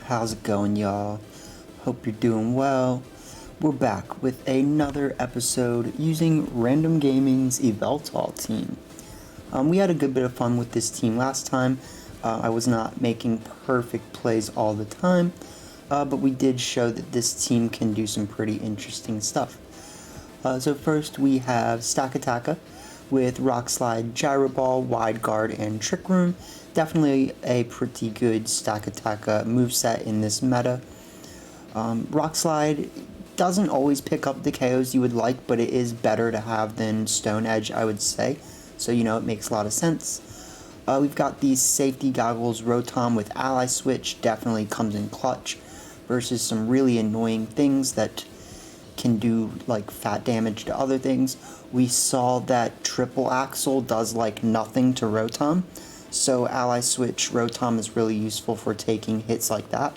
How's it going, y'all? Hope you're doing well. We're back with another episode using Random Gaming's Yveltal team. We had a good bit of fun with this team last time. I was not making perfect plays all the time, but we did show that this team can do some pretty interesting stuff. So first we have Stack Attacka with Rock Slide, Gyro Ball, Wide Guard, and Trick Room. Definitely a pretty good Stack Attacka moveset in this meta. Rock Slide doesn't always pick up the KOs you would like, but it is better to have than Stone Edge, I would say. So, it makes a lot of sense. We've got these Safety Goggles Rotom with Ally Switch, definitely comes in clutch, versus some really annoying things that can do like fat damage to other things. We saw that Triple Axle does like nothing to Rotom, so Ally Switch Rotom is really useful for taking hits like that.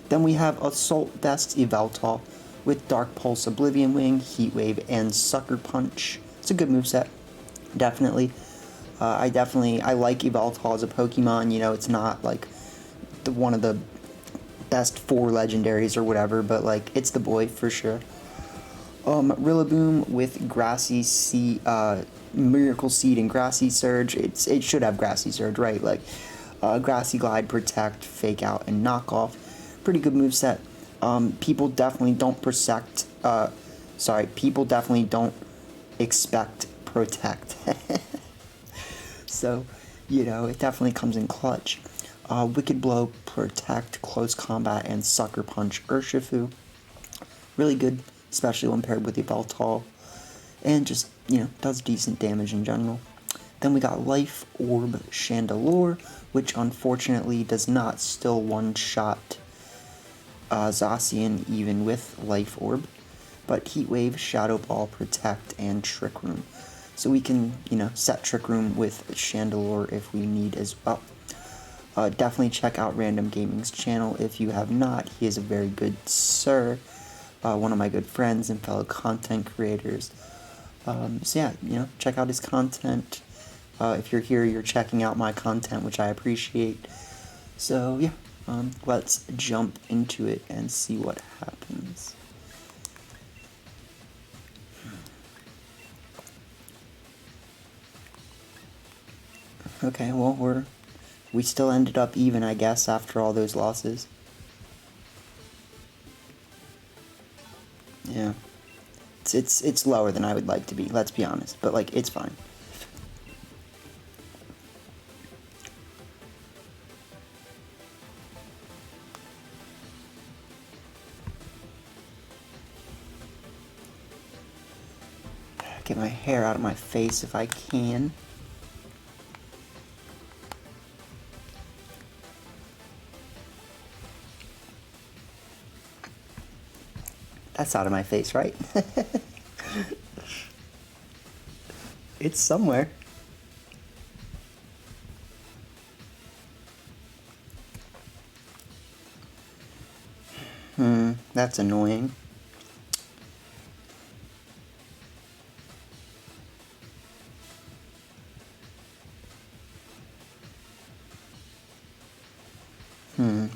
Then we have Assault Vest Yveltal with Dark Pulse, Oblivion Wing, Heat Wave, and Sucker Punch. It's a good moveset, definitely. I like Yveltal as a Pokemon. It's not like one of the best 4 legendaries or whatever, but like it's the boy for sure. Rillaboom with Grassy Seed, Miracle Seed and Grassy Surge. It should have Grassy Surge, right? Like Grassy Glide, Protect, Fake Out, and Knock Off. Pretty good moveset. People definitely don't people definitely don't expect Protect. So, it definitely comes in clutch. Wicked Blow, Protect, Close Combat, and Sucker Punch Urshifu. Really good, especially when paired with Yveltal. And just, does decent damage in general. Then we got Life Orb Chandelure, which unfortunately does not still one-shot Zacian even with Life Orb. But Heat Wave, Shadow Ball, Protect, and Trick Room. So we can, set Trick Room with Chandelure if we need as well. Definitely check out Random Gaming's channel if you have not. He is a very good sir, one of my good friends and fellow content creators. So yeah, check out his content. If you're here, you're checking out my content, which I appreciate. So yeah, let's jump into it and see what happens. Okay, well, we still ended up even, I guess, after all those losses. Yeah. It's lower than I would like to be, let's be honest, but like it's fine. Get my hair out of my face if I can. That's out of my face, right? It's somewhere. That's annoying.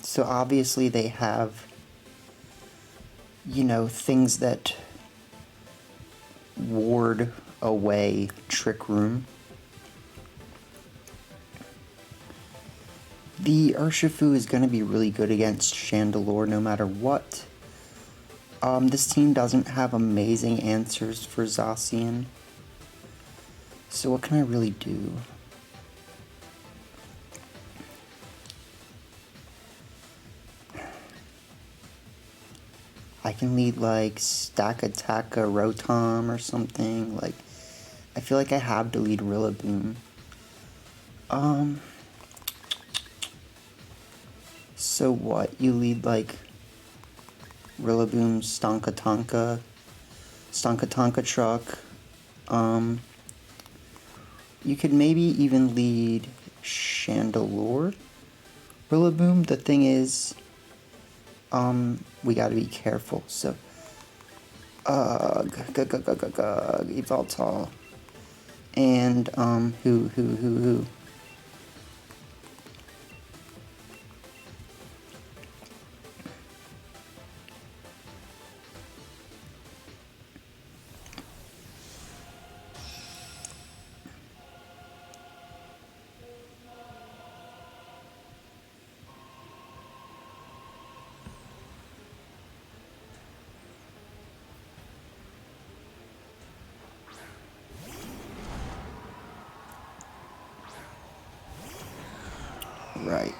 So obviously they have, things that ward away Trick Room. The Urshifu is going to be really good against Chandelure no matter what. This team doesn't have amazing answers for Zacian. So what can I really do? I can lead like Stack Attacka Rotom or something. Like, I feel like I have to lead Rillaboom. So what? You lead like Rillaboom, Stonkatonka Truck. You could maybe even lead Chandelure. Rillaboom, the thing is, we gotta be careful, so, Yveltal, and, who, Right.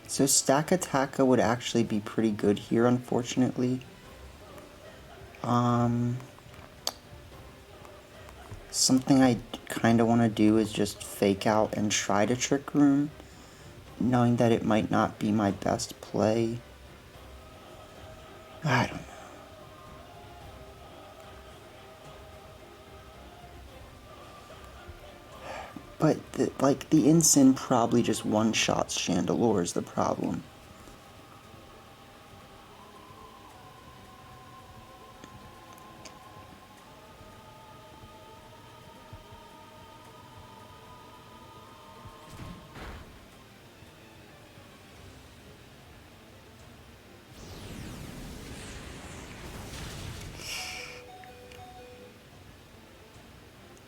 So Stack Attacka would actually be pretty good here, unfortunately. Something I kind of want to do is just fake out and try to Trick Room, knowing that it might not be my best play. I don't know. But, the Ensign probably just one-shots Chandelure is the problem.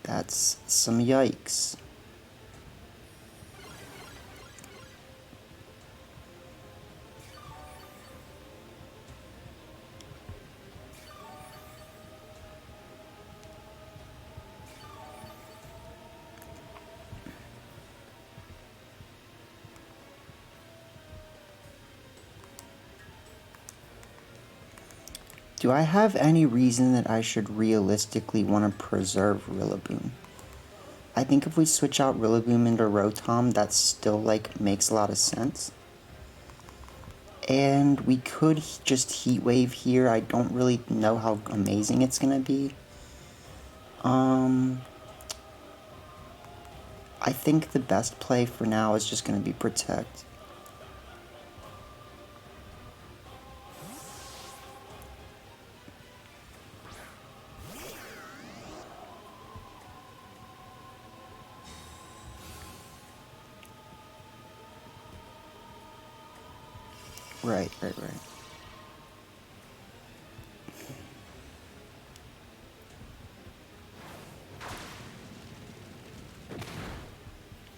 That's some yikes. Do I have any reason that I should realistically want to preserve Rillaboom? I think if we switch out Rillaboom into Rotom, that still, makes a lot of sense. And we could just Heat Wave here. I don't really know how amazing it's gonna be. I think the best play for now is just gonna be Protect. Right.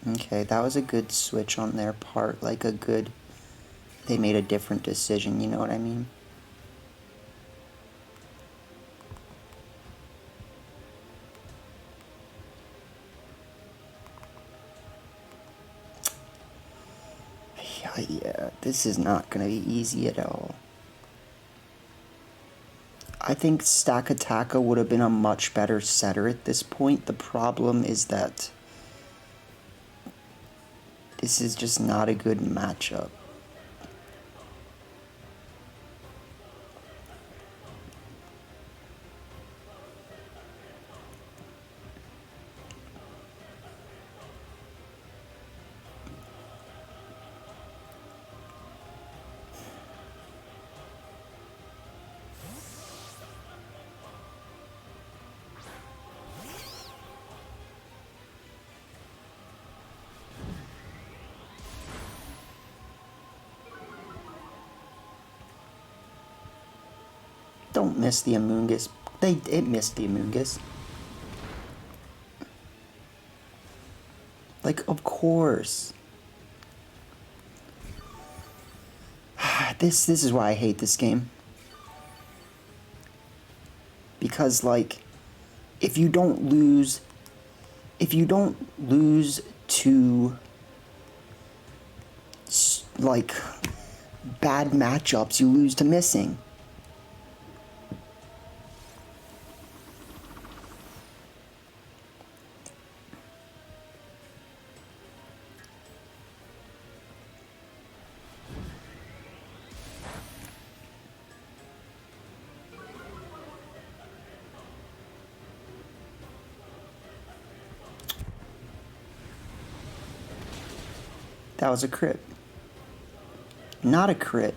Okay, that was a good switch on their part, they made a different decision, you know what I mean? Yeah, this is not gonna be easy at all. I think Stack Attacka would have been a much better setter at this point. The problem is that this is just not a good matchup. Don't miss the Amoonguss. It missed the Amoonguss. Of course. This is why I hate this game. Because, if you don't lose to, bad matchups, you lose to missing. That was a crit. Not a crit.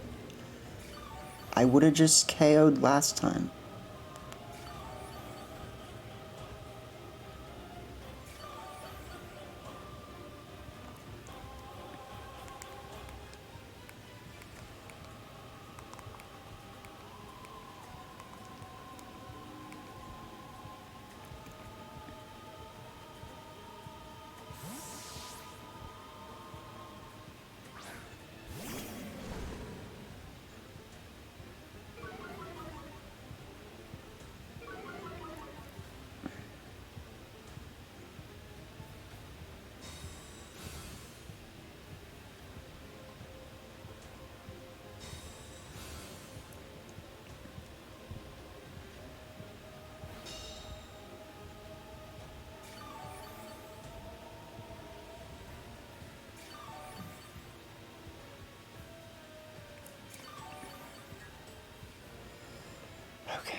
I would have just KO'd last time. Okay.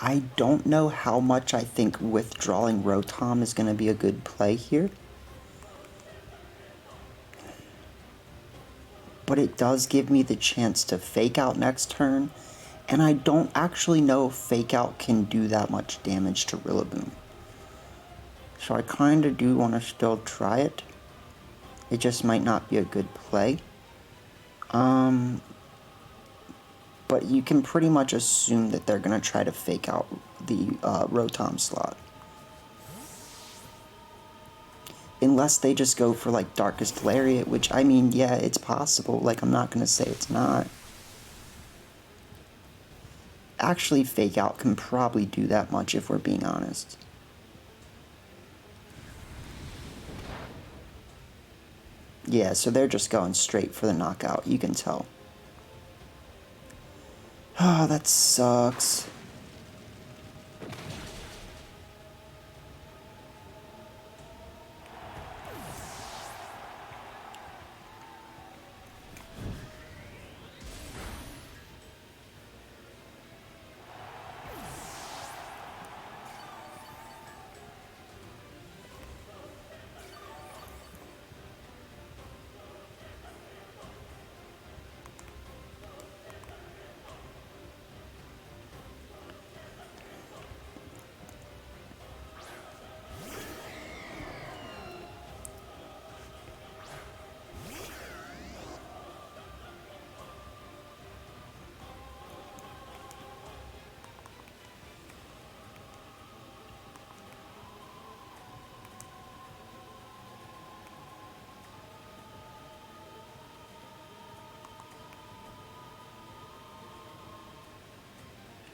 I don't know how much I think withdrawing Rotom is going to be a good play here. But it does give me the chance to fake out next turn, and I don't actually know if fake out can do that much damage to Rillaboom. So I kind of do want to still try it. It just might not be a good play. But you can pretty much assume that they're going to try to fake out the Rotom slot. Unless they just go for, like, Darkest Lariat, which, I mean, yeah, it's possible. Like, I'm not going to say it's not. Actually, fake out can probably do that much if we're being honest. Yeah, so they're just going straight for the knockout, you can tell. Oh, that sucks.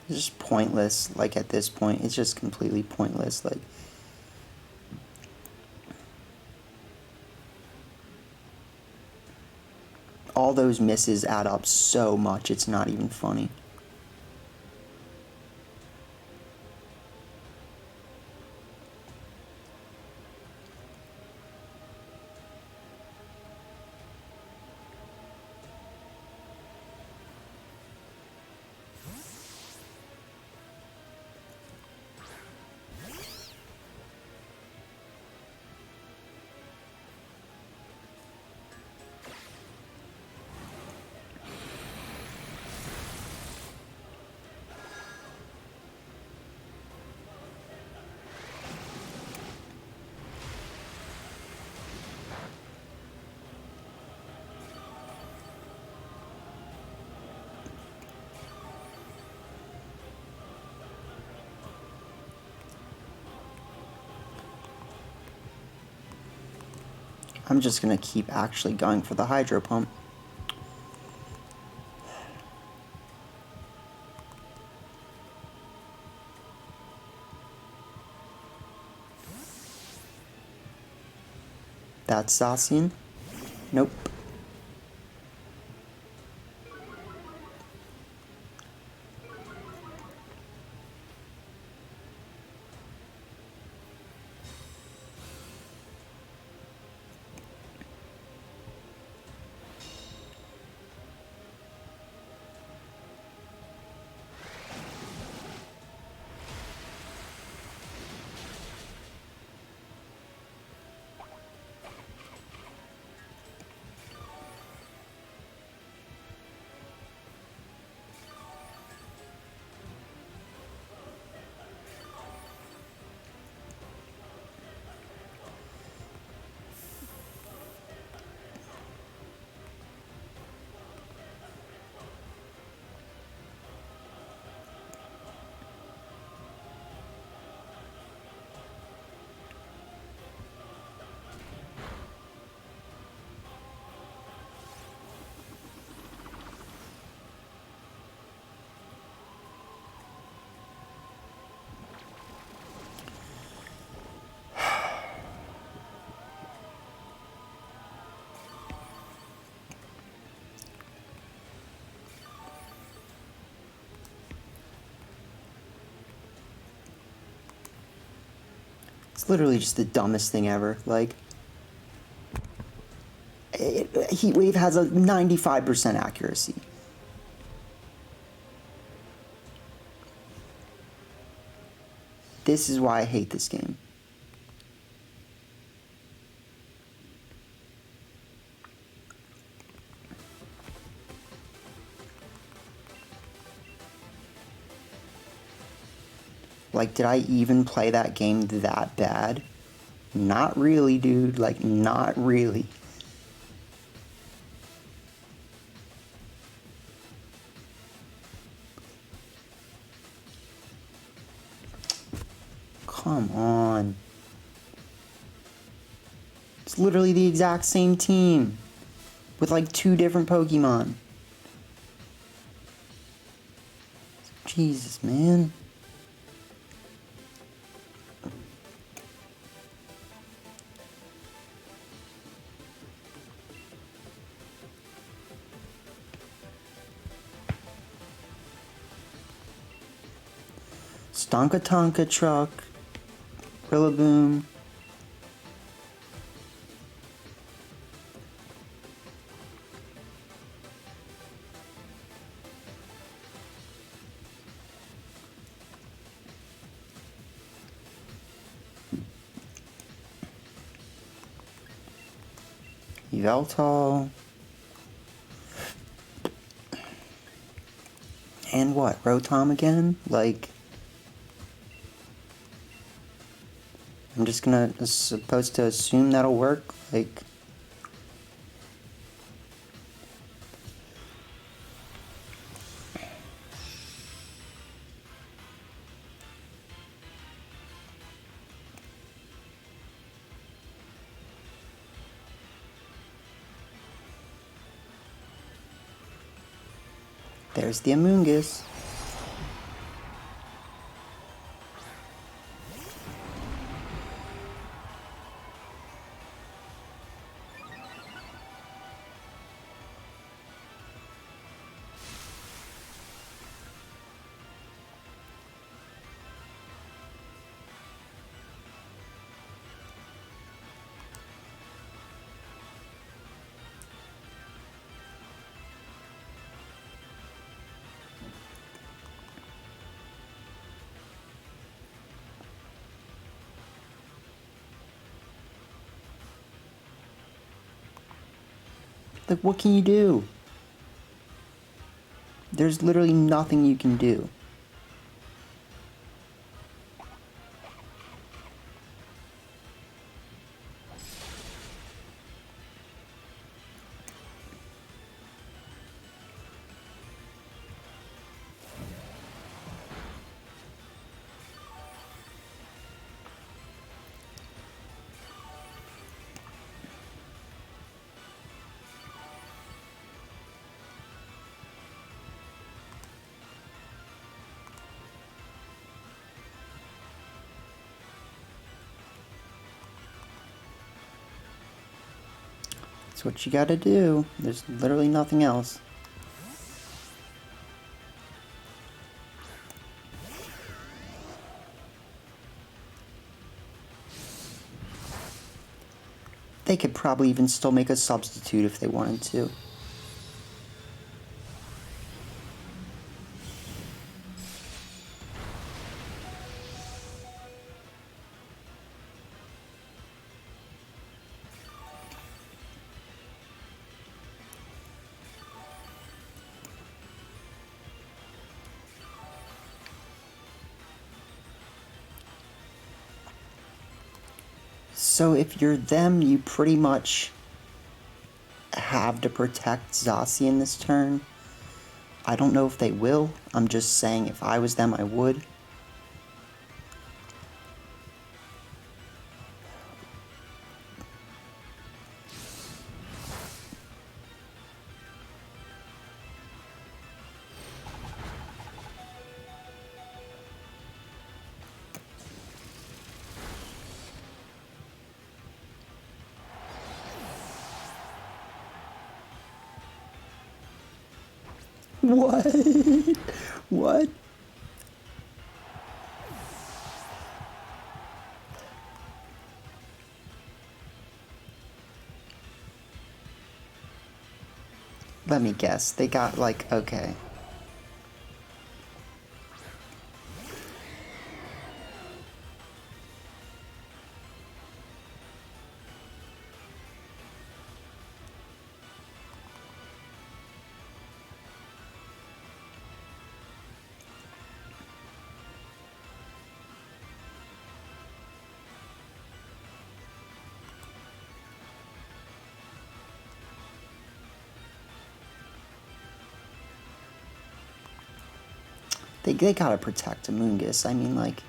It's just pointless, like, at this point. It's just completely pointless, like... All those misses add up so much, it's not even funny. I'm just gonna keep actually going for the Hydro Pump. That's Zacian? Nope. It's literally just the dumbest thing ever. Like, Heat Wave has a 95% accuracy. This is why I hate this game. Like, did I even play that game that bad? Not really, dude. Like, not really. Come on. It's literally the exact same team with like 2 different Pokemon. Jesus, man. Stonka Tonka Truck. Rillaboom. Yveltal. And what? Rotom again? Like, I'm just supposed to assume that'll work? Like, there's the Amoonguss. Like, what can you do? There's literally nothing you can do. That's what you gotta do. There's literally nothing else. They could probably even still make a substitute if they wanted to. So if you're them, you pretty much have to protect Zacian this turn. I don't know if they will. I'm just saying if I was them, I would. What? What? Let me guess. They got like, okay. They gotta protect Amoonguss. I mean, like...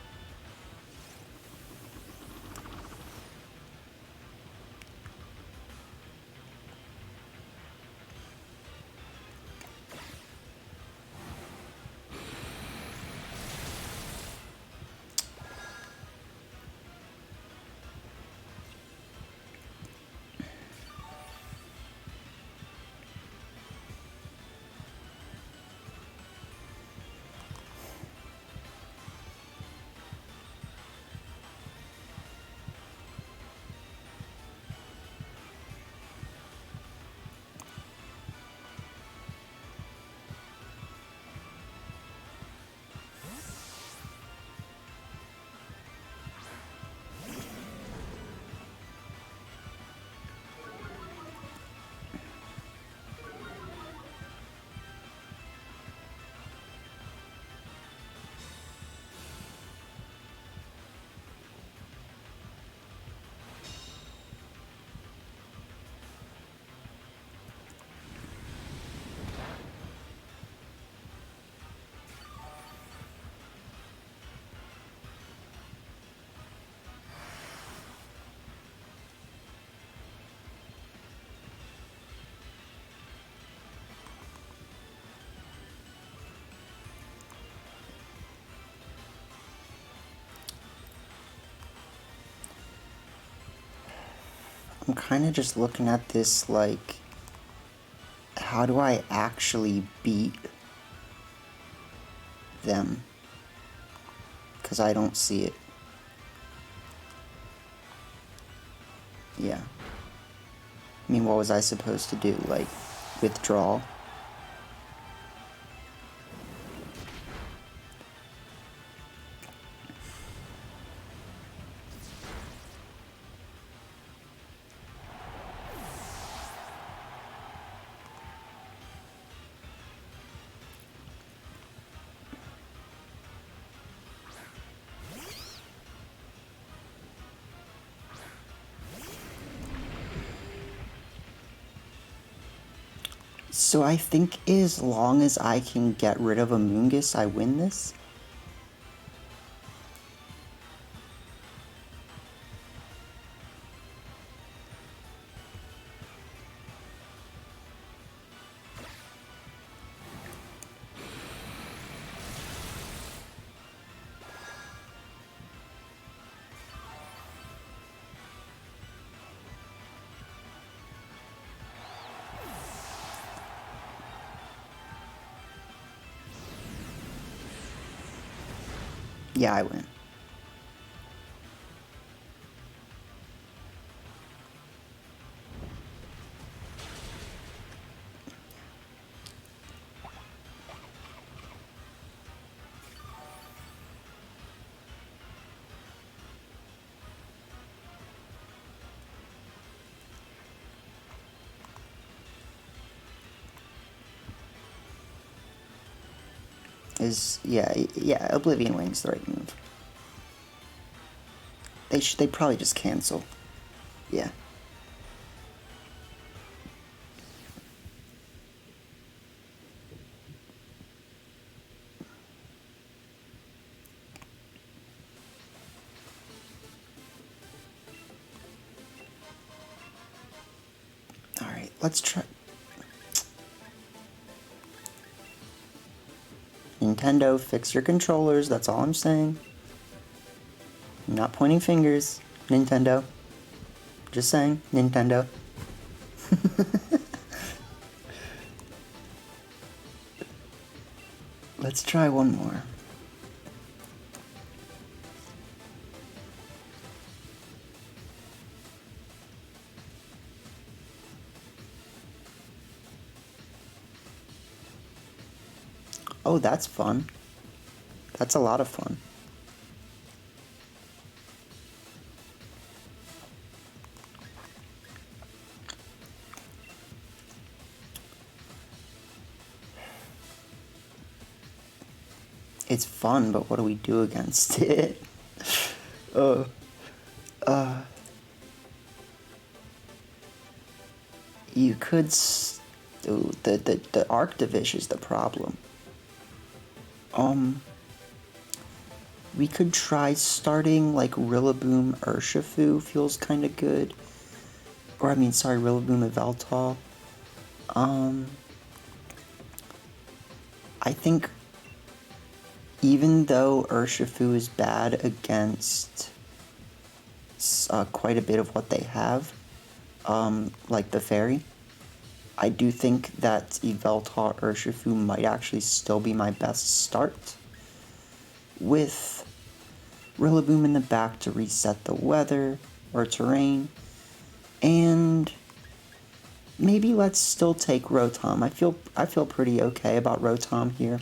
I'm kind of just looking at this like, how do I actually beat them? Because I don't see it. Yeah. I mean, what was I supposed to do? Like, withdraw? So I think as long as I can get rid of Amoonguss, I win this? Yeah, I win. Yeah, Oblivion Wing's the right move. They probably just cancel. Yeah. Alright, let's try... Nintendo, fix your controllers, that's all I'm saying. I'm not pointing fingers, Nintendo. Just saying, Nintendo. Let's try one more. Oh, that's fun. That's a lot of fun. It's fun, but what do we do against it? You could... Ooh, the Arctivish is the problem. We could try starting, like, Rillaboom Urshifu feels kind of good. Or, I mean, sorry, Rillaboom Yveltal. I think even though Urshifu is bad against quite a bit of what they have, like the fairy, I do think that Yveltal Urshifu might actually still be my best start, with Rillaboom in the back to reset the weather or terrain, and maybe let's still take Rotom. I feel pretty okay about Rotom here.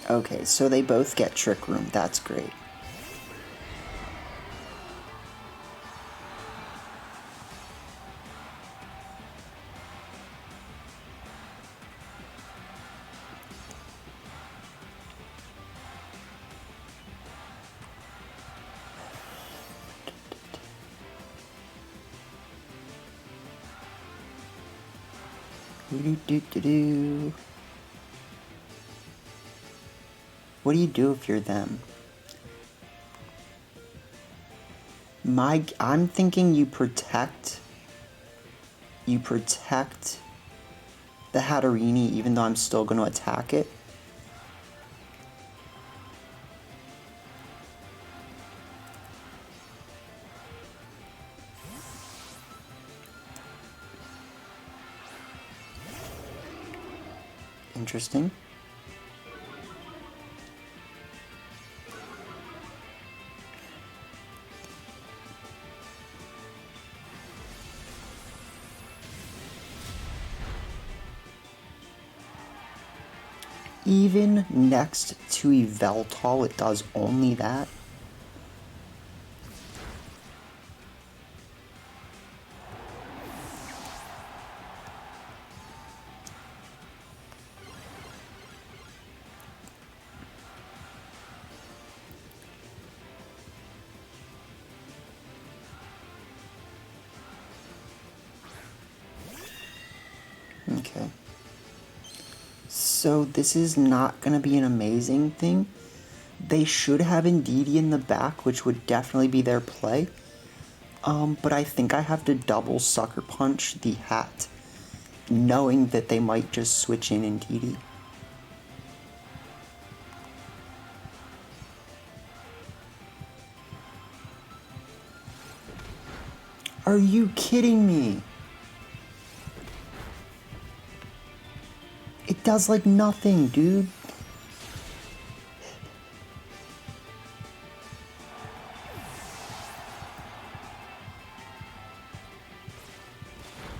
Okay, so they both get Trick Room. That's great. What do you do if you're them? I'm thinking you protect the Hatterini even though I'm still going to attack it. Interesting. Even next to Yveltal, it does only that. Okay. So this is not going to be an amazing thing. They should have Indeedee in the back, which would definitely be their play. But I think I have to double Sucker Punch the hat, knowing that they might just switch in Indeedee. Are you kidding me? It does like nothing, dude.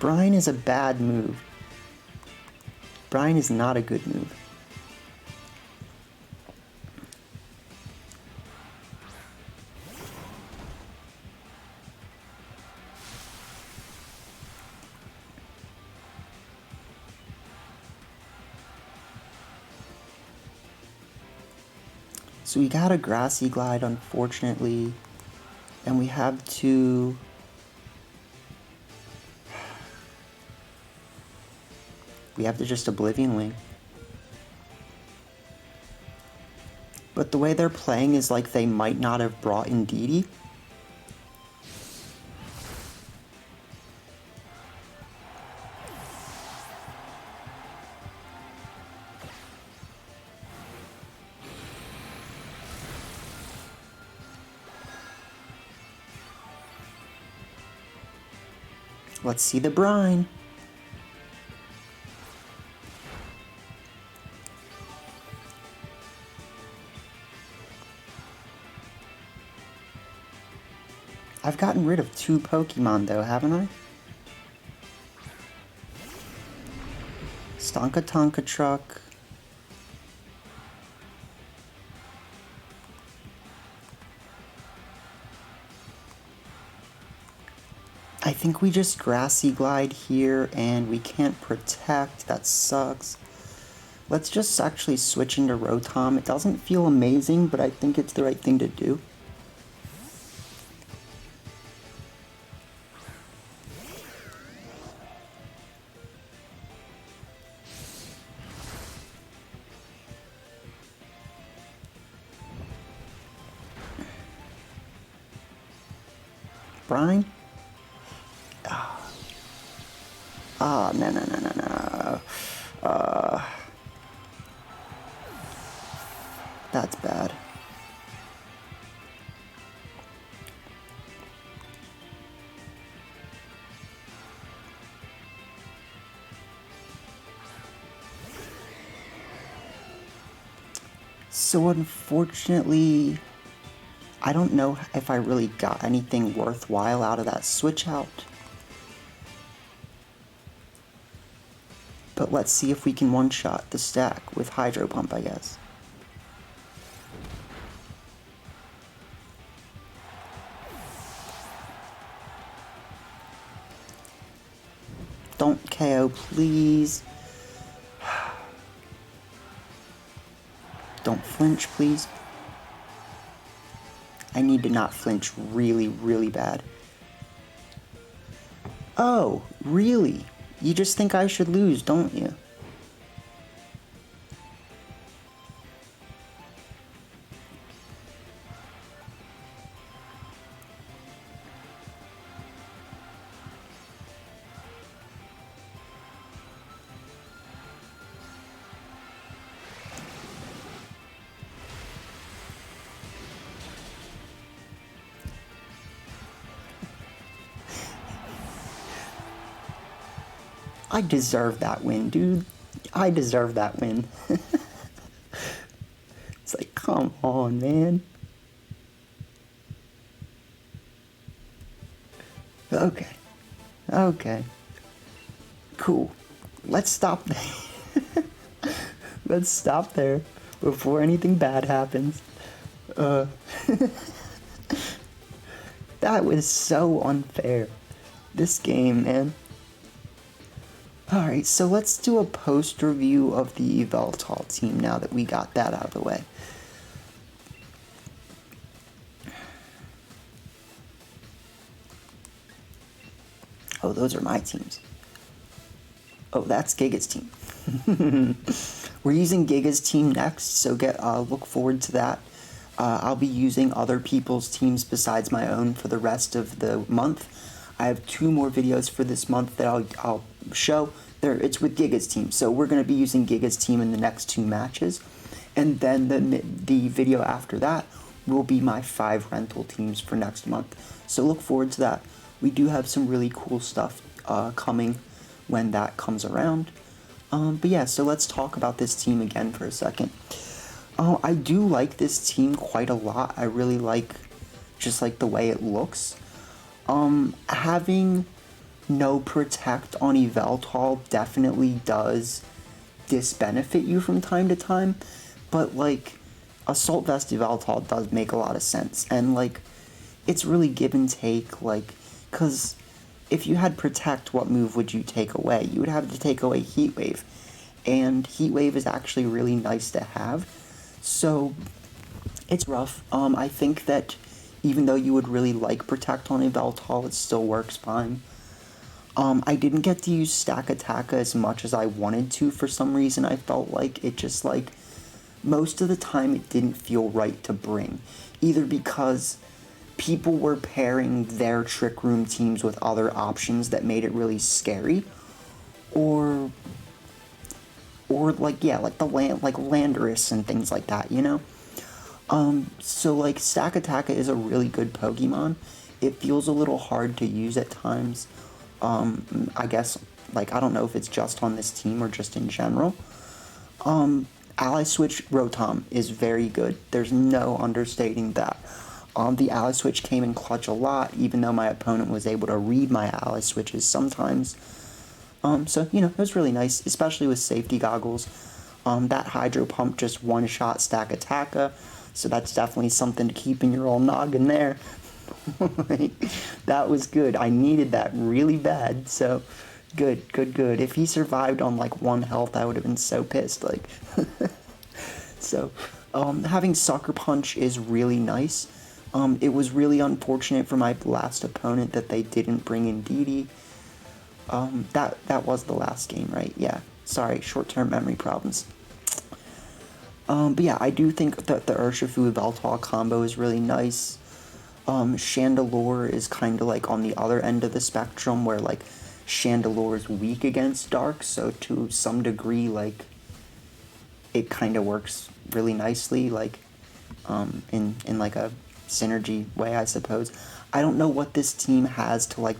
Brine is a bad move. Brine is not a good move. So we got a Grassy Glide, unfortunately, and we have to... We have to just Oblivion Wing. But the way they're playing is like they might not have brought Indeedee. Let's see the brine. I've gotten rid of 2 Pokemon though, haven't I? Stonka Tonka Truck. I think we just Grassy Glide here and we can't protect. That sucks. Let's just actually switch into Rotom. It doesn't feel amazing, but I think it's the right thing to do. Brine? No. That's bad. So unfortunately, I don't know if I really got anything worthwhile out of that switch out. But let's see if we can one-shot the stack with Hydro Pump, I guess. Don't KO, please. Don't flinch, please. I need to not flinch really, really bad. Oh, really? You just think I should lose, don't you? I deserve that win, dude. I deserve that win. It's like, come on, man. Okay. Cool. Let's stop there. Let's stop there before anything bad happens. That was so unfair. This game, man. Alright, so let's do a post review of the Yveltal team now that we got that out of the way. Oh, those are my teams. Oh, that's Giga's team. We're using Giga's team next, so look forward to that. I'll be using other people's teams besides my own for the rest of the month. I have 2 more videos for this month that I'll show. It's with Giga's team, so we're going to be using Giga's team in the next 2 matches. And then the video after that will be my 5 rental teams for next month. So look forward to that. We do have some really cool stuff coming when that comes around. But yeah, so let's talk about this team again for a second. I do like this team quite a lot. I really like just like the way it looks. Having no protect on Yveltal definitely does disbenefit you from time to time, but like Assault Vest Yveltal does make a lot of sense, and like it's really give and take, like, cause if you had protect, what move would you take away? You would have to take away Heat Wave, and Heat Wave is actually really nice to have, so it's rough. I think that even though you would really like protect on Yveltal, it still works fine. I didn't get to use Stack Attack as much as I wanted to for some reason. I felt like it just, like, most of the time it didn't feel right to bring. Either because people were pairing their Trick Room teams with other options that made it really scary, or like, yeah, like Landorus and things like that, you know? So, like, Stack Attack is a really good Pokemon. It feels a little hard to use at times. I guess, like, I don't know if it's just on this team or just in general. Ally Switch Rotom is very good. There's no understating that. The Ally Switch came in clutch a lot, even though my opponent was able to read my Ally Switches sometimes. So, it was really nice, especially with safety goggles. That Hydro Pump just one-shot stack Attacka, so that's definitely something to keep in your old noggin there. That was good. I needed that really bad, so good. If he survived on like 1 health, I would have been so pissed. Like, so having Sucker Punch is really nice. It was really unfortunate for my last opponent that they didn't bring in Didi. That was the last game, right? Yeah. Sorry, short-term memory problems. But yeah, I do think that the Urshifu Yveltal combo is really nice. Chandelure is kind of like on the other end of the spectrum, where like Chandelure is weak against Dark, so to some degree, like, it kind of works really nicely, like, in like a synergy way, I suppose. I don't know what this team has to like.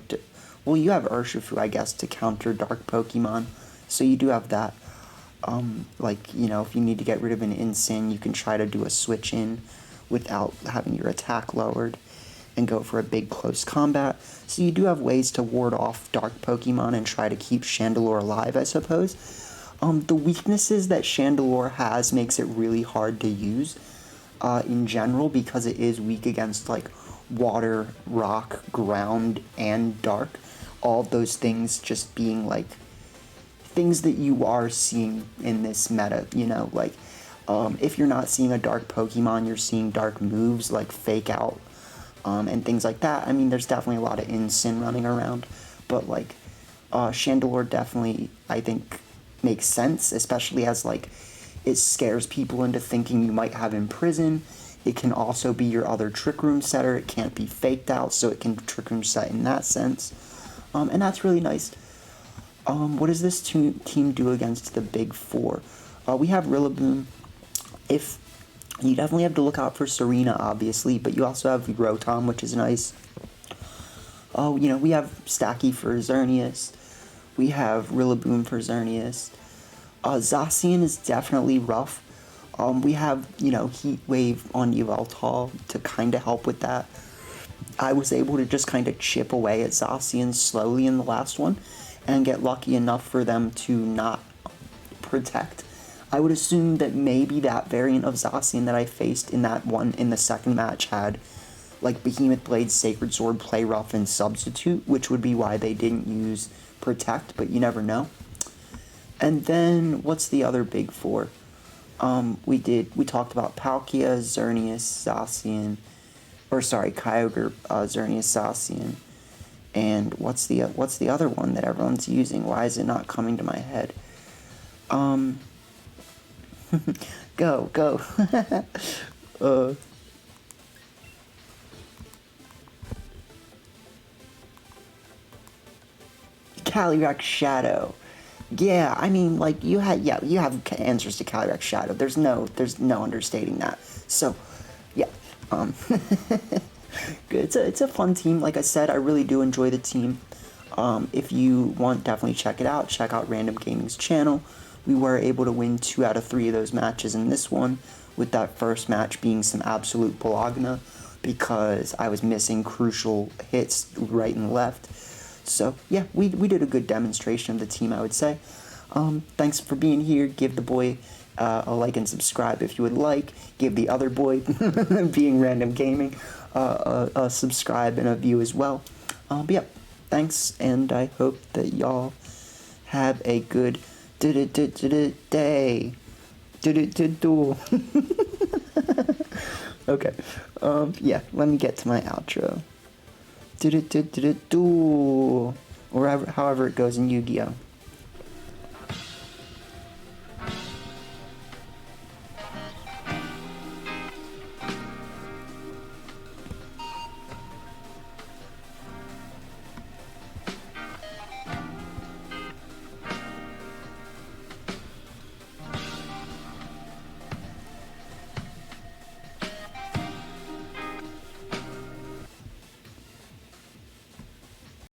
Well, you have Urshifu, I guess, to counter Dark Pokemon, so you do have that. Like, if you need to get rid of an Insyn, you can try to do a switch in without having your attack lowered and go for a big close combat. So you do have ways to ward off Dark Pokemon and try to keep Chandelure alive, I suppose. The weaknesses that Chandelure has makes it really hard to use in general, because it is weak against like water, rock, ground, and dark. All of those things just being like things that you are seeing in this meta, like if you're not seeing a dark Pokemon, you're seeing dark moves like Fake Out and things like that. I mean, there's definitely a lot of Insyn running around, but like Chandelure definitely, I think, makes sense, especially as like it scares people into thinking you might have Imprison. It can also be your other Trick Room setter. It can't be faked out, so it can Trick Room set in that sense, and that's really nice. What does this team do against the big four? We have Rillaboom. If you definitely have to look out for Serena, obviously, but you also have Rotom, which is nice. We have Stacky for Xerneas. We have Rillaboom for Xerneas. Zacian is definitely rough. We have, Heat Wave on Yveltal to kind of help with that. I was able to just kind of chip away at Zacian slowly in the last one and get lucky enough for them to not protect. I would assume that maybe that variant of Zacian that I faced in that one in the second match had like Behemoth Blade, Sacred Sword, Play Rough, and Substitute, which would be why they didn't use Protect, but you never know. And then what's the other big four? We talked about Palkia, Xerneas, Zacian, Kyogre, Xerneas, Zacian, and what's the other one that everyone's using? Why is it not coming to my head? Go. Calyrex Shadow. Yeah, I mean, like, you have answers to Calyrex Shadow. There's no understating that. So, yeah, good. It's a fun team. Like I said, I really do enjoy the team. If you want, definitely check it out. Check out Random Gaming's channel. We were able to win 2 out of 3 of those matches in this one, with that first match being some absolute Bologna, because I was missing crucial hits right and left. So, yeah, we did a good demonstration of the team, I would say. Thanks for being here. Give the boy a like and subscribe if you would like. Give the other boy, being Random Gaming, a subscribe and a view as well. But yeah, thanks, and I hope that y'all have a good day. Okay, yeah, let me get to my outro. Or however it goes in Yu-Gi-Oh!